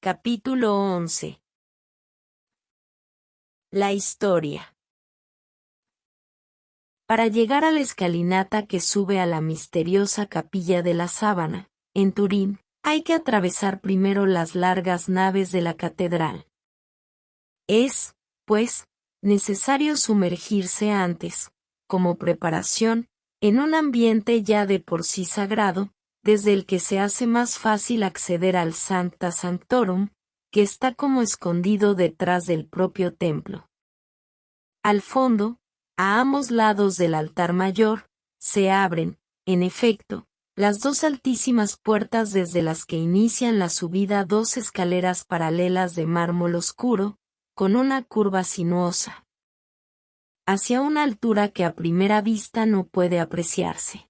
Capítulo 11. La historia. Para llegar a la escalinata que sube a la misteriosa Capilla de la Sábana, en Turín, hay que atravesar primero las largas naves de la catedral. Es, pues, necesario sumergirse antes, como preparación, en un ambiente ya de por sí sagrado, desde el que se hace más fácil acceder al Sancta Sanctorum, que está como escondido detrás del propio templo. Al fondo, a ambos lados del altar mayor, se abren, en efecto, las dos altísimas puertas desde las que inician la subida dos escaleras paralelas de mármol oscuro, con una curva sinuosa, hacia una altura que a primera vista no puede apreciarse.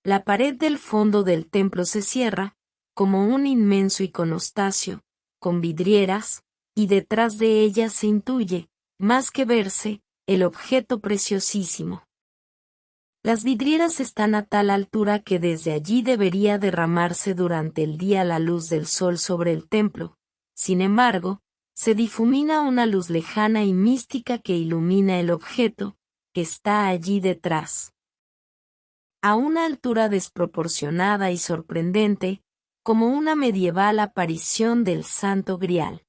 La pared del fondo del templo se cierra, como un inmenso iconostasio, con vidrieras, y detrás de ella se intuye, más que verse, el objeto preciosísimo. Las vidrieras están a tal altura que desde allí debería derramarse durante el día la luz del sol sobre el templo. Sin embargo, se difumina una luz lejana y mística que ilumina el objeto, que está allí detrás. A una altura desproporcionada y sorprendente, como una medieval aparición del Santo Grial.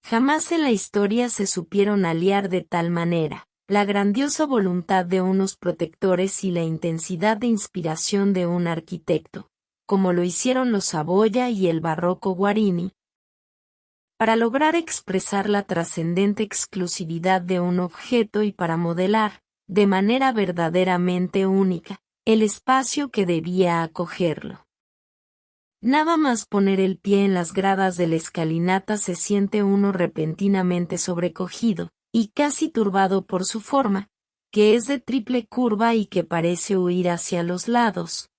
Jamás en la historia se supieron aliar de tal manera la grandiosa voluntad de unos protectores y la intensidad de inspiración de un arquitecto, como lo hicieron los Saboya y el barroco Guarini, para lograr expresar la trascendente exclusividad de un objeto y para modelar, de manera verdaderamente única, el espacio que debía acogerlo. Nada más poner el pie en las gradas de la escalinata se siente uno repentinamente sobrecogido, y casi turbado por su forma, que es de triple curva y que parece huir hacia los lados.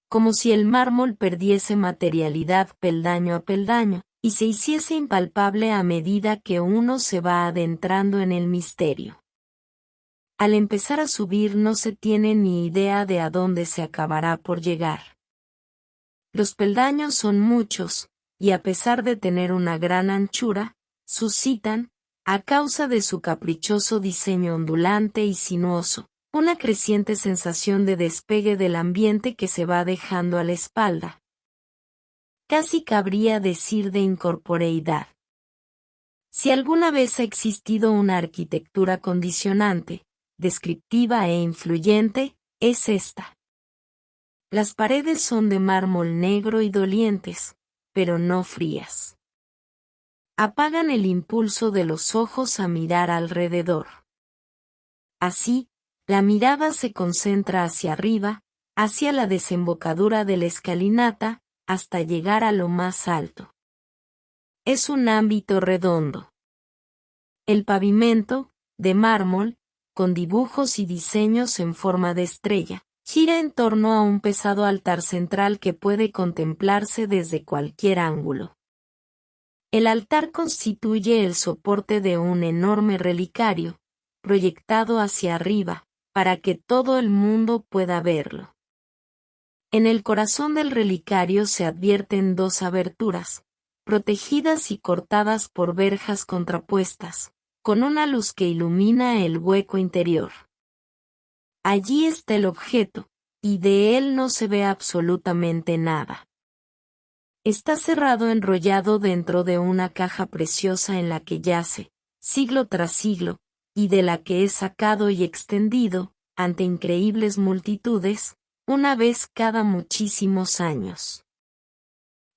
Como si el mármol perdiese materialidad peldaño a peldaño, y se hiciese impalpable a medida que uno se va adentrando en el misterio. Al empezar a subir no se tiene ni idea de a dónde se acabará por llegar. Los peldaños son muchos, y a pesar de tener una gran anchura, suscitan, a causa de su caprichoso diseño ondulante y sinuoso, una creciente sensación de despegue del ambiente que se va dejando a la espalda. Casi cabría decir de incorporeidad. Si alguna vez ha existido una arquitectura condicionante, descriptiva e influyente, es esta. Las paredes son de mármol negro y dolientes, pero no frías. Apagan el impulso de los ojos a mirar alrededor. Así, la mirada se concentra hacia arriba, hacia la desembocadura de la escalinata, hasta llegar a lo más alto. Es un ámbito redondo. El pavimento, de mármol, con dibujos y diseños en forma de estrella, gira en torno a un pesado altar central que puede contemplarse desde cualquier ángulo. El altar constituye el soporte de un enorme relicario, proyectado hacia arriba, para que todo el mundo pueda verlo. En el corazón del relicario se advierten dos aberturas, protegidas y cortadas por verjas contrapuestas, con una luz que ilumina el hueco interior. Allí está el objeto, y de él no se ve absolutamente nada. Está cerrado enrollado dentro de una caja preciosa en la que yace, siglo tras siglo, y de la que es sacado y extendido, ante increíbles multitudes, una vez cada muchísimos años.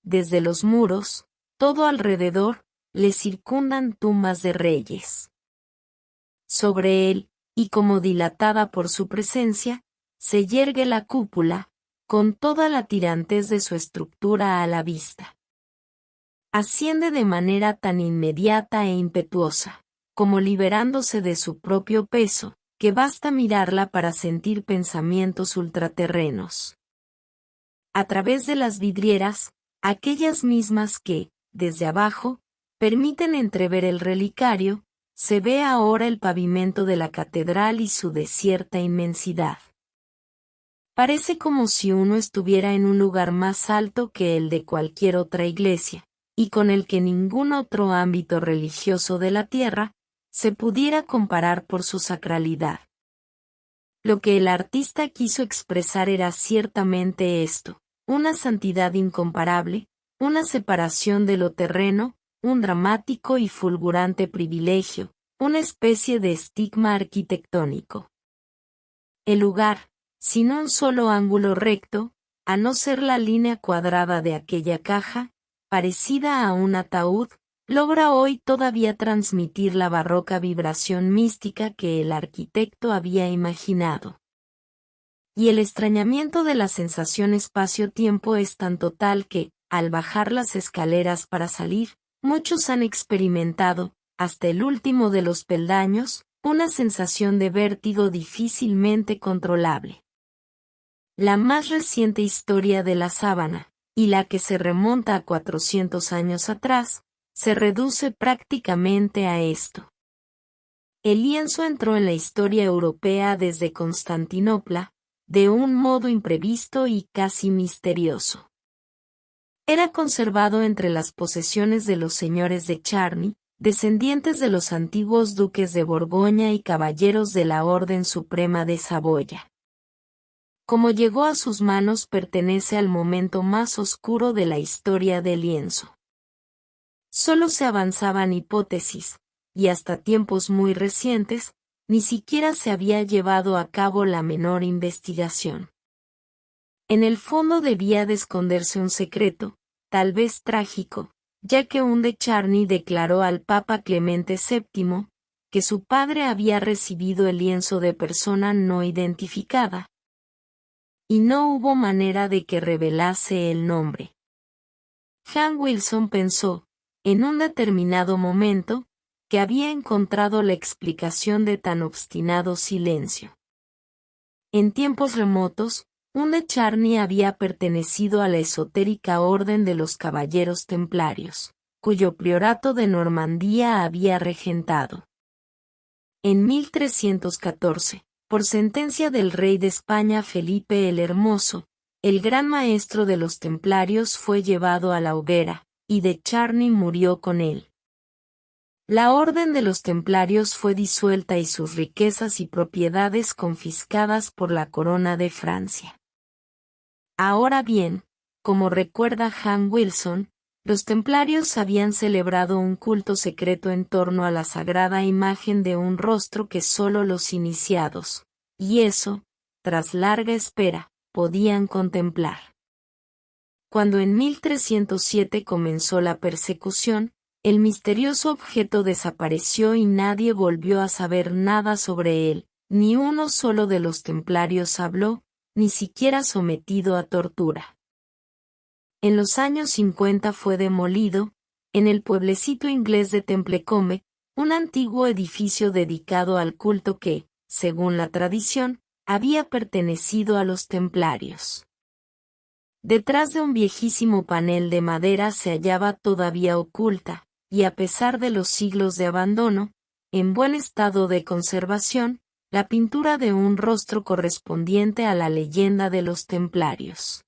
Desde los muros, todo alrededor, le circundan tumbas de reyes. Sobre él, y como dilatada por su presencia, se yergue la cúpula, con toda la tirantez de su estructura a la vista. Asciende de manera tan inmediata e impetuosa, como liberándose de su propio peso, que basta mirarla para sentir pensamientos ultraterrenos. A través de las vidrieras, aquellas mismas que, desde abajo, permiten entrever el relicario, se ve ahora el pavimento de la catedral y su desierta inmensidad. Parece como si uno estuviera en un lugar más alto que el de cualquier otra iglesia, y con el que ningún otro ámbito religioso de la tierra se pudiera comparar por su sacralidad. Lo que el artista quiso expresar era ciertamente esto, una santidad incomparable, una separación de lo terreno, un dramático y fulgurante privilegio, una especie de estigma arquitectónico. El lugar, sin un solo ángulo recto, a no ser la línea cuadrada de aquella caja, parecida a un ataúd, logra hoy todavía transmitir la barroca vibración mística que el arquitecto había imaginado. Y el extrañamiento de la sensación espacio-tiempo es tan total que, al bajar las escaleras para salir, muchos han experimentado, hasta el último de los peldaños, una sensación de vértigo difícilmente controlable. La más reciente historia de la sábana, y la que se remonta a 400 años atrás, se reduce prácticamente a esto. El lienzo entró en la historia europea desde Constantinopla, de un modo imprevisto y casi misterioso. Era conservado entre las posesiones de los señores de Charny, descendientes de los antiguos duques de Borgoña y caballeros de la Orden Suprema de Saboya. Como llegó a sus manos pertenece al momento más oscuro de la historia del lienzo. Solo se avanzaban hipótesis, y hasta tiempos muy recientes, ni siquiera se había llevado a cabo la menor investigación. En el fondo debía de esconderse un secreto, tal vez trágico, ya que un de Charny declaró al Papa Clemente VII, que su padre había recibido el lienzo de persona no identificada. Y no hubo manera de que revelase el nombre. Han Wilson pensó, en un determinado momento, que había encontrado la explicación de tan obstinado silencio. En tiempos remotos, un de Charny había pertenecido a la esotérica orden de los Caballeros Templarios, cuyo priorato de Normandía había regentado. En 1314, por sentencia del rey de España Felipe el Hermoso, el gran maestro de los templarios fue llevado a la hoguera, y de Charny murió con él. La orden de los templarios fue disuelta y sus riquezas y propiedades confiscadas por la corona de Francia. Ahora bien, como recuerda Han Wilson, los templarios habían celebrado un culto secreto en torno a la sagrada imagen de un rostro que solo los iniciados, y eso, tras larga espera, podían contemplar. Cuando en 1307 comenzó la persecución, el misterioso objeto desapareció y nadie volvió a saber nada sobre él, ni uno solo de los templarios habló, ni siquiera sometido a tortura. En los años 50 fue demolido, en el pueblecito inglés de Templecombe, un antiguo edificio dedicado al culto que, según la tradición, había pertenecido a los templarios. Detrás de un viejísimo panel de madera se hallaba todavía oculta, y a pesar de los siglos de abandono, en buen estado de conservación, la pintura de un rostro correspondiente a la leyenda de los templarios.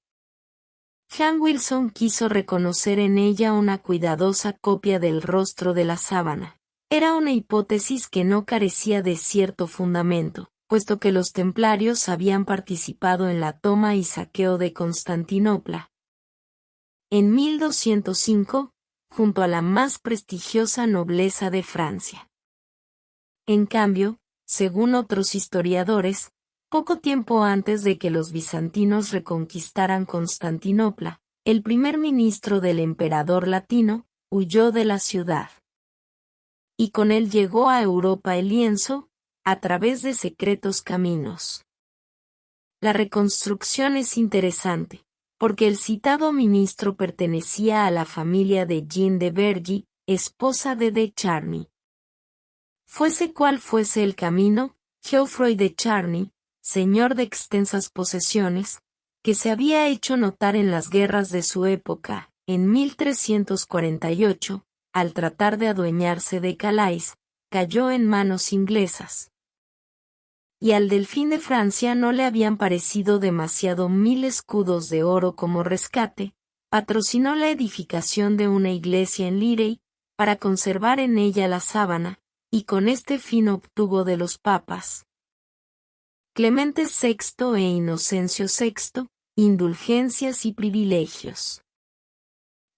Han Wilson quiso reconocer en ella una cuidadosa copia del rostro de la sábana. Era una hipótesis que no carecía de cierto fundamento, puesto que los templarios habían participado en la toma y saqueo de Constantinopla. En 1205, junto a la más prestigiosa nobleza de Francia. En cambio, según otros historiadores, poco tiempo antes de que los bizantinos reconquistaran Constantinopla, el primer ministro del emperador latino huyó de la ciudad. Y con él llegó a Europa el lienzo, a través de secretos caminos. La reconstrucción es interesante, porque el citado ministro pertenecía a la familia de Jeanne de Vergy, esposa de Charny. Fuese cual fuese el camino, Geoffroy de Charny, señor de extensas posesiones, que se había hecho notar en las guerras de su época, en 1348, al tratar de adueñarse de Calais, cayó en manos inglesas. y al delfín de Francia no le habían parecido demasiado 1000 escudos de oro como rescate, patrocinó la edificación de una iglesia en Lirey, para conservar en ella la sábana, y con este fin obtuvo de los papas Clemente VI e Inocencio VI, indulgencias y privilegios.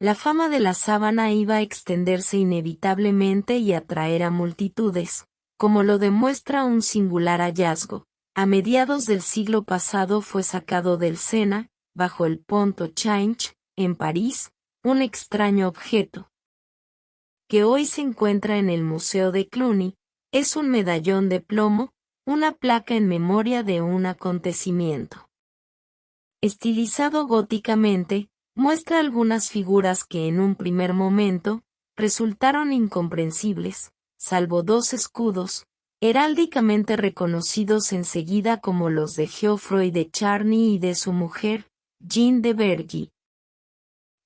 La fama de la sábana iba a extenderse inevitablemente y atraer a multitudes, como lo demuestra un singular hallazgo. A mediados del siglo pasado fue sacado del Sena, bajo el Pont au Change, en París, un extraño objeto, que hoy se encuentra en el Museo de Cluny. Es un medallón de plomo, una placa en memoria de un acontecimiento. Estilizado góticamente, muestra algunas figuras que en un primer momento resultaron incomprensibles, salvo 2 escudos, heráldicamente reconocidos enseguida como los de Geoffroy de Charny y de su mujer, Jeanne de Bergy.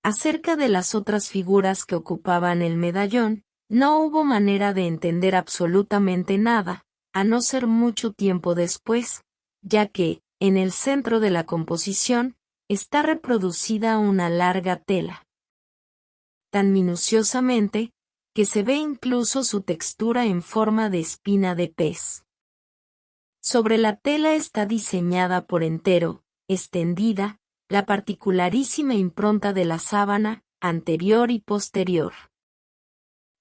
Acerca de las otras figuras que ocupaban el medallón, no hubo manera de entender absolutamente nada, a no ser mucho tiempo después, ya que, en el centro de la composición, está reproducida una larga tela. Tan minuciosamente, que se ve incluso su textura en forma de espina de pez. Sobre la tela está diseñada por entero, extendida, la particularísima impronta de la sábana, anterior y posterior.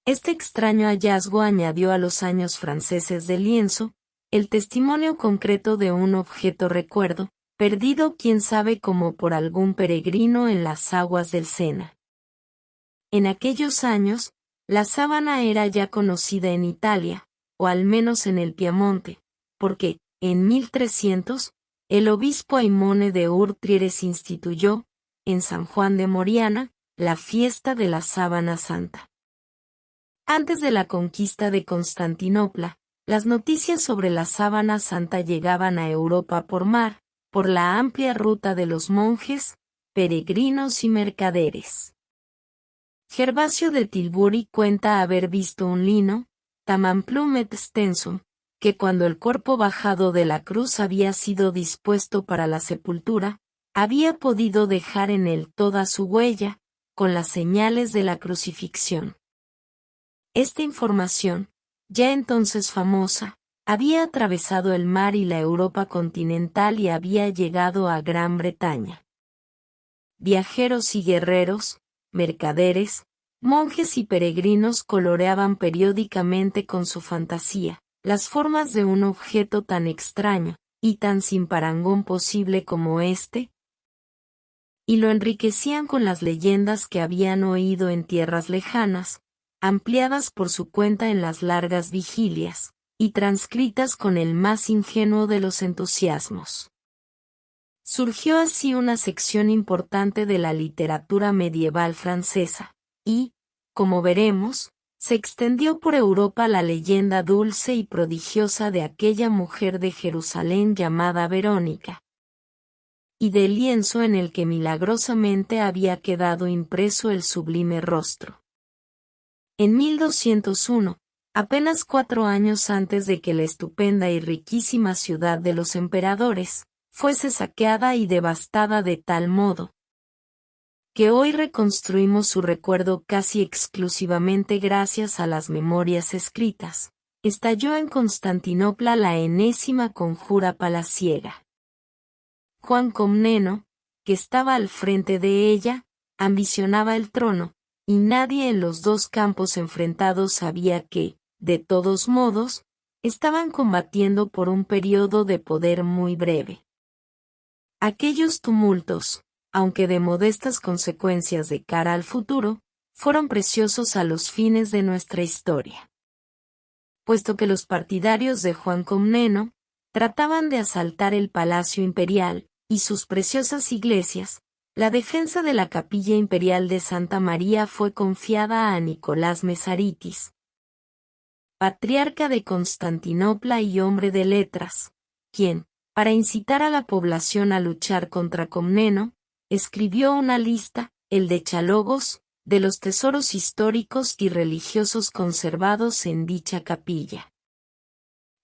Este extraño hallazgo añadió a los años franceses del lienzo, el testimonio concreto de un objeto recuerdo, perdido quién sabe como por algún peregrino en las aguas del Sena. En aquellos años, la sábana era ya conocida en Italia, o al menos en el Piamonte, porque, en 1300, el obispo Aimone de Urtrieres instituyó, en San Juan de Moriana, la fiesta de la sábana santa. Antes de la conquista de Constantinopla, las noticias sobre la sábana santa llegaban a Europa por mar, por la amplia ruta de los monjes, peregrinos y mercaderes. Gervasio de Tilbury cuenta haber visto un lino, tamamplum extensum, que cuando el cuerpo bajado de la cruz había sido dispuesto para la sepultura, había podido dejar en él toda su huella, con las señales de la crucifixión. Esta información, ya entonces famosa, había atravesado el mar y la Europa continental y había llegado a Gran Bretaña. Viajeros y guerreros, mercaderes, monjes y peregrinos coloreaban periódicamente con su fantasía las formas de un objeto tan extraño, y tan sin parangón posible como este, y lo enriquecían con las leyendas que habían oído en tierras lejanas, ampliadas por su cuenta en las largas vigilias, y transcritas con el más ingenuo de los entusiasmos. Surgió así una sección importante de la literatura medieval francesa, y, como veremos, se extendió por Europa la leyenda dulce y prodigiosa de aquella mujer de Jerusalén llamada Verónica, y del lienzo en el que milagrosamente había quedado impreso el sublime rostro. En 1201, apenas 4 años antes de que la estupenda y riquísima ciudad de los emperadores fuese saqueada y devastada de tal modo que hoy reconstruimos su recuerdo casi exclusivamente gracias a las memorias escritas, estalló en Constantinopla la enésima conjura palaciega. Juan Comneno, que estaba al frente de ella, ambicionaba el trono, y nadie en los 2 campos enfrentados sabía que, de todos modos, estaban combatiendo por un periodo de poder muy breve. Aquellos tumultos, aunque de modestas consecuencias de cara al futuro, fueron preciosos a los fines de nuestra historia. Puesto que los partidarios de Juan Comneno trataban de asaltar el Palacio Imperial y sus preciosas iglesias, la defensa de la Capilla Imperial de Santa María fue confiada a Nicolás Mesaritis, patriarca de Constantinopla y hombre de letras, quien, para incitar a la población a luchar contra Comneno, escribió una lista, el Decálogos, de los tesoros históricos y religiosos conservados en dicha capilla.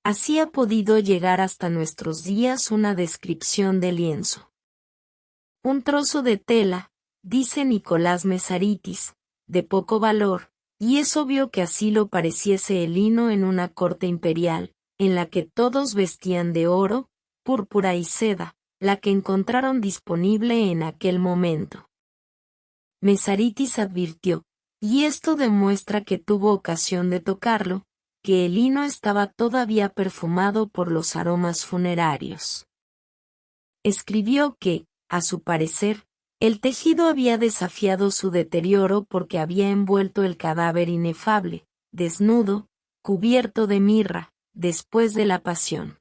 Así ha podido llegar hasta nuestros días una descripción del lienzo. Un trozo de tela, dice Nicolás Mezaritis, de poco valor, y es obvio que así lo pareciese el lino en una corte imperial, en la que todos vestían de oro, púrpura y seda, la que encontraron disponible en aquel momento. Mezaritis advirtió, y esto demuestra que tuvo ocasión de tocarlo, que el lino estaba todavía perfumado por los aromas funerarios. Escribió que, a su parecer, el tejido había desafiado su deterioro porque había envuelto el cadáver inefable, desnudo, cubierto de mirra, después de la pasión.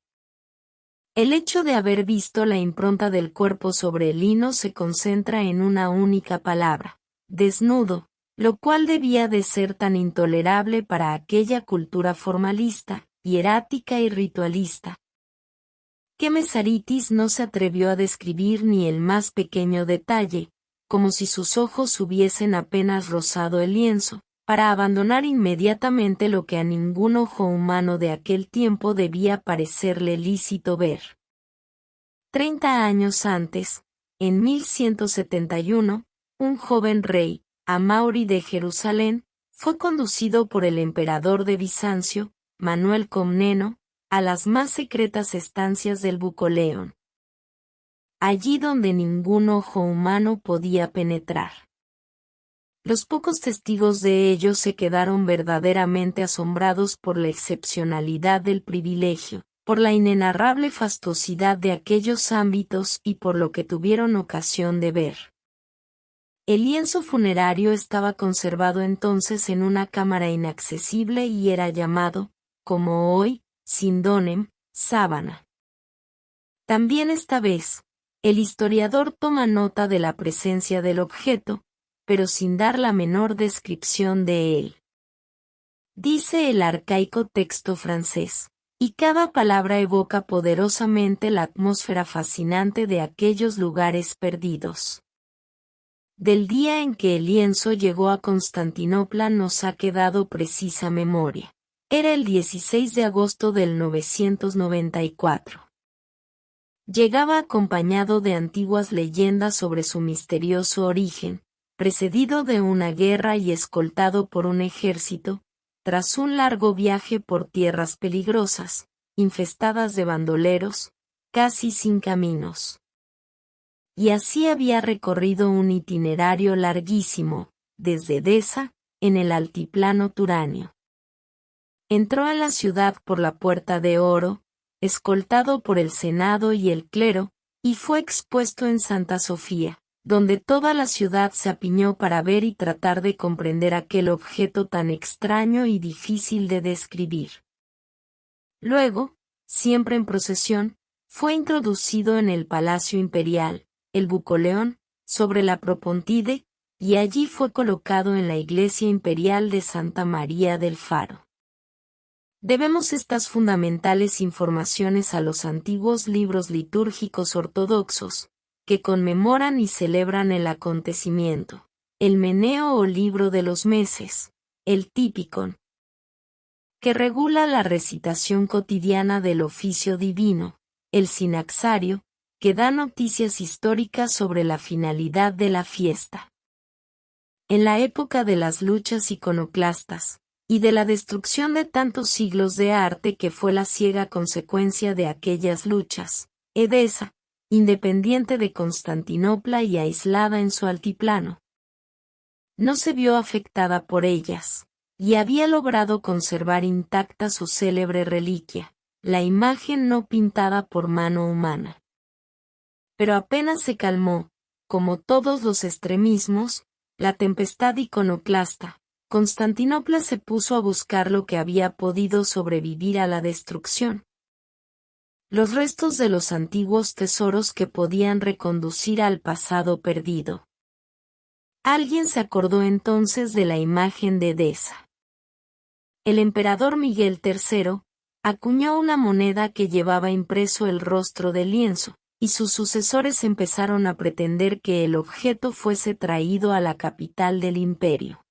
El hecho de haber visto la impronta del cuerpo sobre el lino se concentra en una única palabra, desnudo, lo cual debía de ser tan intolerable para aquella cultura formalista, hierática y ritualista, que Mezaritis no se atrevió a describir ni el más pequeño detalle, como si sus ojos hubiesen apenas rozado el lienzo, para abandonar inmediatamente lo que a ningún ojo humano de aquel tiempo debía parecerle lícito ver. 30 años antes, en 1171, un joven rey, Amaury de Jerusalén, fue conducido por el emperador de Bizancio, Manuel Comneno, a las más secretas estancias del Bucoleón. Allí donde ningún ojo humano podía penetrar. Los pocos testigos de ello se quedaron verdaderamente asombrados por la excepcionalidad del privilegio, por la inenarrable fastuosidad de aquellos ámbitos y por lo que tuvieron ocasión de ver. El lienzo funerario estaba conservado entonces en una cámara inaccesible y era llamado, como hoy, Sindonem, sábana. También esta vez, el historiador toma nota de la presencia del objeto, pero sin dar la menor descripción de él. Dice el arcaico texto francés, y cada palabra evoca poderosamente la atmósfera fascinante de aquellos lugares perdidos. Del día en que el lienzo llegó a Constantinopla nos ha quedado precisa memoria. Era el 16 de agosto del 994. Llegaba acompañado de antiguas leyendas sobre su misterioso origen, precedido de una guerra y escoltado por un ejército, tras un largo viaje por tierras peligrosas, infestadas de bandoleros, casi sin caminos. Y así había recorrido un itinerario larguísimo, desde Edesa, en el altiplano turáneo. Entró a la ciudad por la Puerta de Oro, escoltado por el Senado y el clero, y fue expuesto en Santa Sofía, donde toda la ciudad se apiñó para ver y tratar de comprender aquel objeto tan extraño y difícil de describir. Luego, siempre en procesión, fue introducido en el Palacio Imperial, el Bucoleón, sobre la Propontide, y allí fue colocado en la Iglesia Imperial de Santa María del Faro. Debemos estas fundamentales informaciones a los antiguos libros litúrgicos ortodoxos, que conmemoran y celebran el acontecimiento, el Meneo o libro de los meses, el Típicon, que regula la recitación cotidiana del oficio divino, el Sinaxario, que da noticias históricas sobre la finalidad de la fiesta. En la época de las luchas iconoclastas, y de la destrucción de tantos siglos de arte que fue la ciega consecuencia de aquellas luchas, Edesa, independiente de Constantinopla y aislada en su altiplano, no se vio afectada por ellas, y había logrado conservar intacta su célebre reliquia, la imagen no pintada por mano humana. Pero apenas se calmó, como todos los extremismos, la tempestad iconoclasta, Constantinopla se puso a buscar lo que había podido sobrevivir a la destrucción. Los restos de los antiguos tesoros que podían reconducir al pasado perdido. Alguien se acordó entonces de la imagen de Edesa. El emperador Miguel III acuñó una moneda que llevaba impreso el rostro del lienzo, y sus sucesores empezaron a pretender que el objeto fuese traído a la capital del imperio.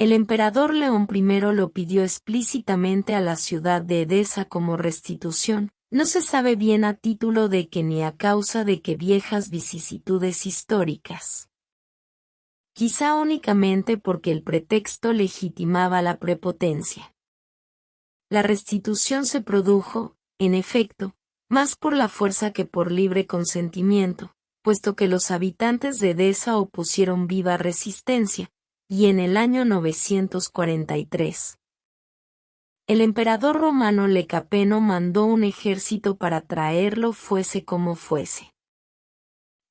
El emperador León I lo pidió explícitamente a la ciudad de Edesa como restitución, no se sabe bien a título de qué ni a causa de qué viejas vicisitudes históricas. Quizá únicamente porque el pretexto legitimaba la prepotencia. La restitución se produjo, en efecto, más por la fuerza que por libre consentimiento, puesto que los habitantes de Edesa opusieron viva resistencia, y en el año 943. El emperador romano Lecapeno mandó un ejército para traerlo fuese como fuese.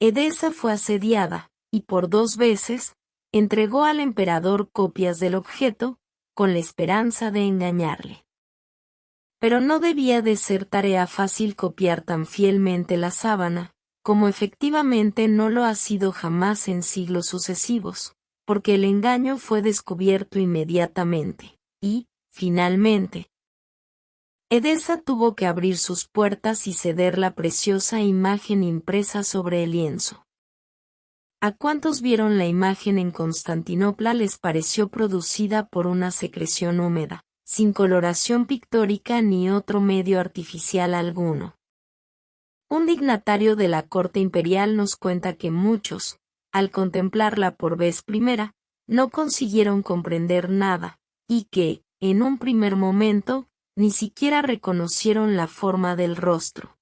Edesa fue asediada, y por 2 veces, entregó al emperador copias del objeto, con la esperanza de engañarle. Pero no debía de ser tarea fácil copiar tan fielmente la sábana, como efectivamente no lo ha sido jamás en siglos sucesivos, porque el engaño fue descubierto inmediatamente, y, finalmente, Edesa tuvo que abrir sus puertas y ceder la preciosa imagen impresa sobre el lienzo. A cuantos vieron la imagen en Constantinopla les pareció producida por una secreción húmeda, sin coloración pictórica ni otro medio artificial alguno. Un dignatario de la corte imperial nos cuenta que muchos, al contemplarla por vez primera, no consiguieron comprender nada, y que, en un primer momento, ni siquiera reconocieron la forma del rostro.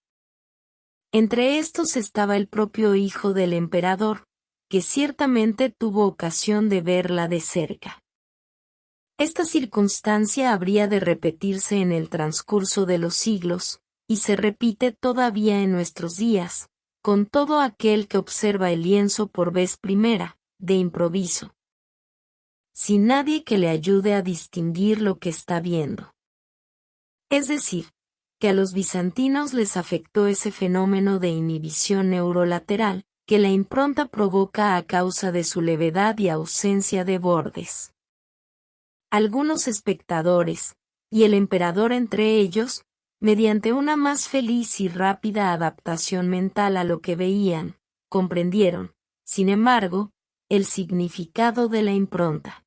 Entre estos estaba el propio hijo del emperador, que ciertamente tuvo ocasión de verla de cerca. Esta circunstancia habría de repetirse en el transcurso de los siglos, y se repite todavía en nuestros días, con todo aquel que observa el lienzo por vez primera, de improviso, sin nadie que le ayude a distinguir lo que está viendo. Es decir, que a los bizantinos les afectó ese fenómeno de inhibición neurolateral, que la impronta provoca a causa de su levedad y ausencia de bordes. Algunos espectadores, y el emperador entre ellos, mediante una más feliz y rápida adaptación mental a lo que veían, comprendieron, sin embargo, el significado de la impronta.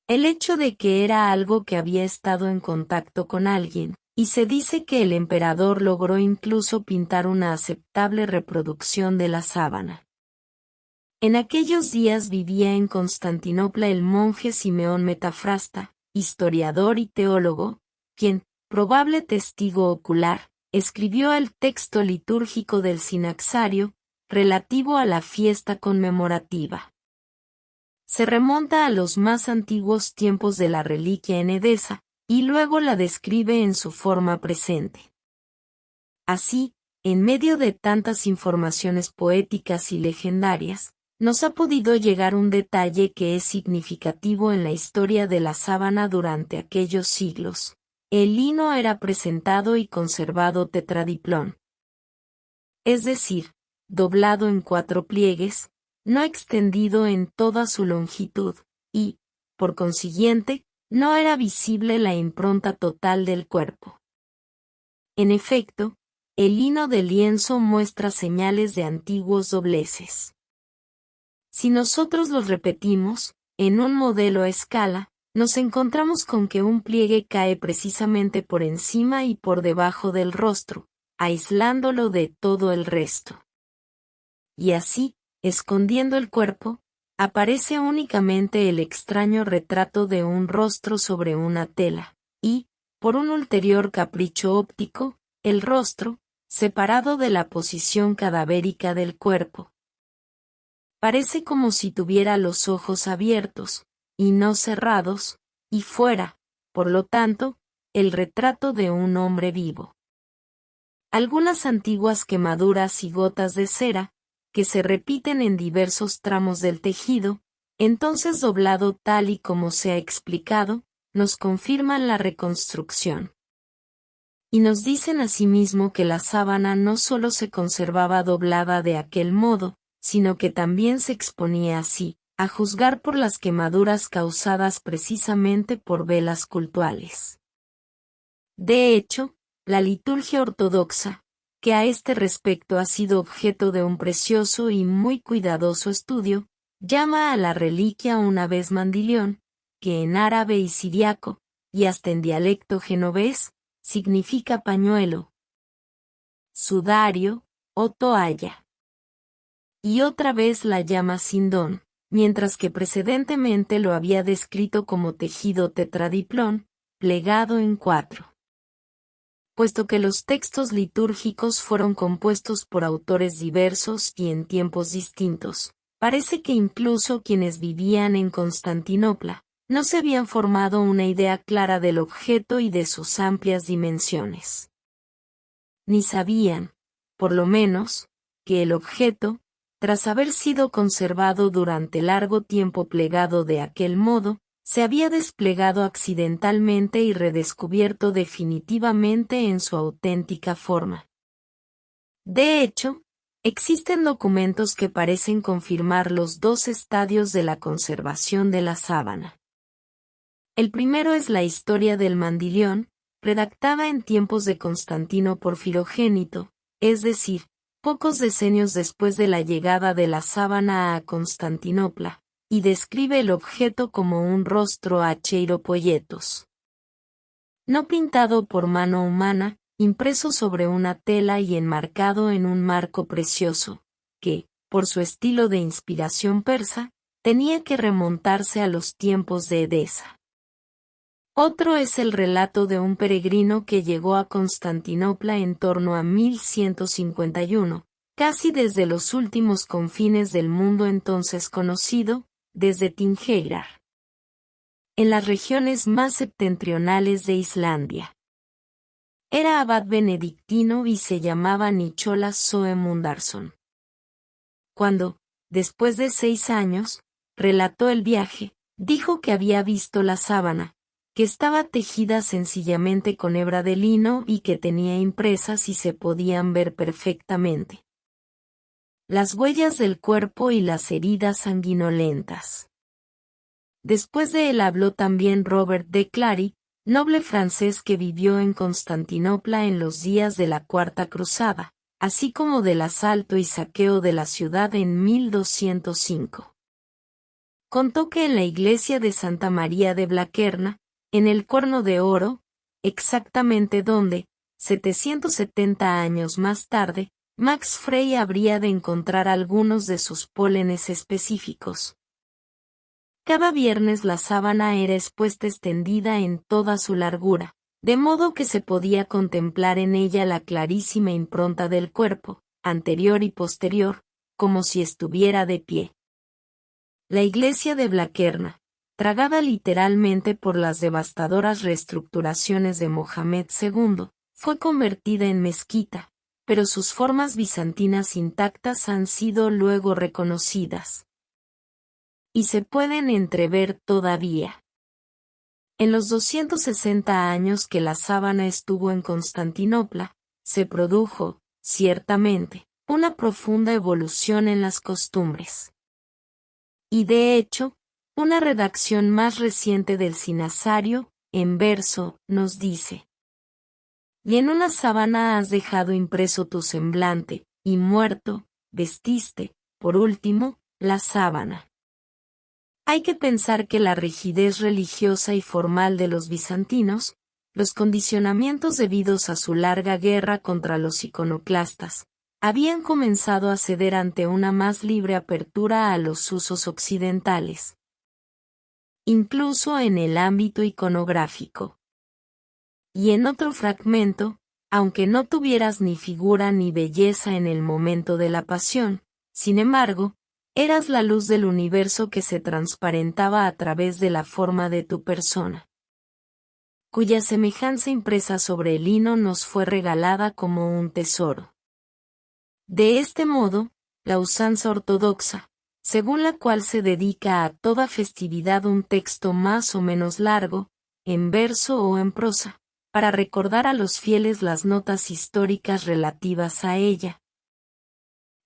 El hecho de que era algo que había estado en contacto con alguien, y se dice que el emperador logró incluso pintar una aceptable reproducción de la sábana. En aquellos días vivía en Constantinopla el monje Simeón Metafrasta, historiador y teólogo, quien, probable testigo ocular, escribió el texto litúrgico del Sinaxario, relativo a la fiesta conmemorativa. Se remonta a los más antiguos tiempos de la reliquia en Edesa, y luego la describe en su forma presente. Así, en medio de tantas informaciones poéticas y legendarias, nos ha podido llegar un detalle que es significativo en la historia de la sábana durante aquellos siglos. El lino era presentado y conservado tetradiplón. Es decir, doblado en 4 pliegues, no extendido en toda su longitud, y, por consiguiente, no era visible la impronta total del cuerpo. En efecto, el lino del lienzo muestra señales de antiguos dobleces. Si nosotros los repetimos, en un modelo a escala, nos encontramos con que un pliegue cae precisamente por encima y por debajo del rostro, aislándolo de todo el resto. Y así, escondiendo el cuerpo, aparece únicamente el extraño retrato de un rostro sobre una tela, y, por un ulterior capricho óptico, el rostro, separado de la posición cadavérica del cuerpo. Parece como si tuviera los ojos abiertos, y no cerrados, y fuera, por lo tanto, el retrato de un hombre vivo. Algunas antiguas quemaduras y gotas de cera, que se repiten en diversos tramos del tejido, entonces doblado tal y como se ha explicado, nos confirman la reconstrucción. Y nos dicen asimismo que la sábana no solo se conservaba doblada de aquel modo, sino que también se exponía así, a juzgar por las quemaduras causadas precisamente por velas cultuales. De hecho, la liturgia ortodoxa, que a este respecto ha sido objeto de un precioso y muy cuidadoso estudio, llama a la reliquia una vez mandilión, que en árabe y siriaco, y hasta en dialecto genovés, significa pañuelo, sudario o toalla. Y otra vez la llama sindón, mientras que precedentemente lo había descrito como tejido tetradiplón, plegado en 4. Puesto que los textos litúrgicos fueron compuestos por autores diversos y en tiempos distintos, parece que incluso quienes vivían en Constantinopla, no se habían formado una idea clara del objeto y de sus amplias dimensiones. Ni sabían, por lo menos, que el objeto, tras haber sido conservado durante largo tiempo plegado de aquel modo, se había desplegado accidentalmente y redescubierto definitivamente en su auténtica forma. De hecho, existen documentos que parecen confirmar los dos estadios de la conservación de la sábana. El primero es la historia del Mandilión, redactada en tiempos de Constantino Porfirogénito, es decir, pocos decenios después de la llegada de la sábana a Constantinopla, y describe el objeto como un rostro acheiropoietos. No pintado por mano humana, impreso sobre una tela y enmarcado en un marco precioso, que, por su estilo de inspiración persa, tenía que remontarse a los tiempos de Edesa. Otro es el relato de un peregrino que llegó a Constantinopla en torno a 1151, casi desde los últimos confines del mundo entonces conocido, desde Þingeyrar, en las regiones más septentrionales de Islandia. Era abad benedictino y se llamaba Nicholas Soemundarson. Cuando, después de 6 años, relató el viaje, dijo que había visto la sábana, que estaba tejida sencillamente con hebra de lino y que tenía impresas y se podían ver perfectamente las huellas del cuerpo y las heridas sanguinolentas. Después de él habló también Robert de Clary, noble francés que vivió en Constantinopla en los días de la Cuarta Cruzada, así como del asalto y saqueo de la ciudad en 1205. Contó que en la iglesia de Santa María de Blaquerna, en el Cuerno de Oro, exactamente donde, 770 años más tarde, Max Frey habría de encontrar algunos de sus pólenes específicos. Cada viernes la sábana era expuesta extendida en toda su largura, de modo que se podía contemplar en ella la clarísima impronta del cuerpo, anterior y posterior, como si estuviera de pie. La iglesia de Blaquerna, tragada literalmente por las devastadoras reestructuraciones de Mohamed II, fue convertida en mezquita, pero sus formas bizantinas intactas han sido luego reconocidas. Y se pueden entrever todavía. En los 260 años que la sábana estuvo en Constantinopla, se produjo, ciertamente, una profunda evolución en las costumbres. Y de hecho, una redacción más reciente del Sinasario, en verso, nos dice: y en una sábana has dejado impreso tu semblante, y muerto, vestiste, por último, la sábana. Hay que pensar que la rigidez religiosa y formal de los bizantinos, los condicionamientos debidos a su larga guerra contra los iconoclastas, habían comenzado a ceder ante una más libre apertura a los usos occidentales. Incluso en el ámbito iconográfico. Y en otro fragmento, aunque no tuvieras ni figura ni belleza en el momento de la pasión, sin embargo, eras la luz del universo que se transparentaba a través de la forma de tu persona, cuya semejanza impresa sobre el lino nos fue regalada como un tesoro. De este modo, la usanza ortodoxa, según la cual se dedica a toda festividad un texto más o menos largo, en verso o en prosa, para recordar a los fieles las notas históricas relativas a ella,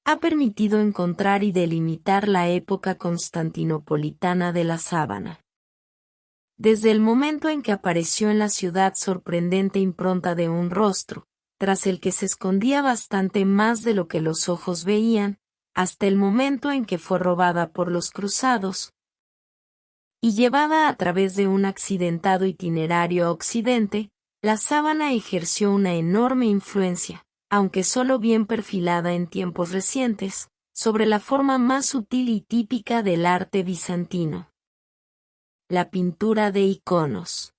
ha permitido encontrar y delimitar la época constantinopolitana de la sábana. Desde el momento en que apareció en la ciudad sorprendente impronta de un rostro, tras el que se escondía bastante más de lo que los ojos veían, hasta el momento en que fue robada por los cruzados, y llevada a través de un accidentado itinerario a Occidente, la sábana ejerció una enorme influencia, aunque solo bien perfilada en tiempos recientes, sobre la forma más sutil y típica del arte bizantino. La pintura de iconos.